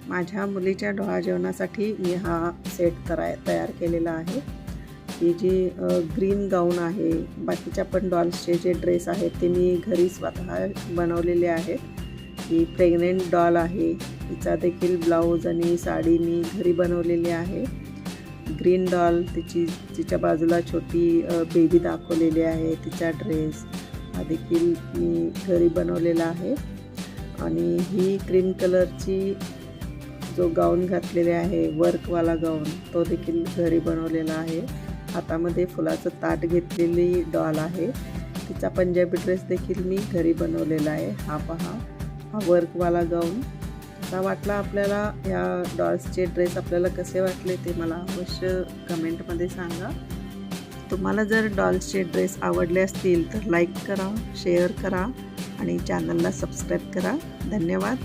माझ्या मुलीच्या डोहाळ जेवणासाठी मी हा सेट तयार केलेला आहे. ही जी ग्रीन गाऊन आहे, बाकीच्या पण डॉल्सचे जे ड्रेस आहेत ते मी घरी स्वतः बनवलेले आहेत. ही प्रेग्नेंट डॉल आहे, तिचा देखील ब्लाऊज आणि साडी मी घरी बनवलेली आहे. ग्रीन डॉल तिच्या बाजूला छोटी बेबी दाखवलेली आहे, तिचा ड्रेस हा देखील मी घरी बनवलेला आहे. आणि ही क्रीम कलरची जो गाऊन घातलेले आहे, वर्कवाला गाऊन, तो देखील घरी बनवलेला आहे. हातामध्ये फुलाचं ताट घेतलेली डॉल आहे, तिचा पंजाबी ड्रेस देखील मी घरी बनवलेला आहे. हा पहा, हा वर्कवाला गाऊन. कसा वाटला आपल्याला या डॉल्सचे ड्रेस, आपल्याला कसे वाटले ते मला अवश्य कमेंटमध्ये सांगा. तुम्हाला जर डॉल्सचे ड्रेस आवडले असतील तर लाईक करा, शेअर करा आणि चॅनलला सबस्क्राईब करा. धन्यवाद.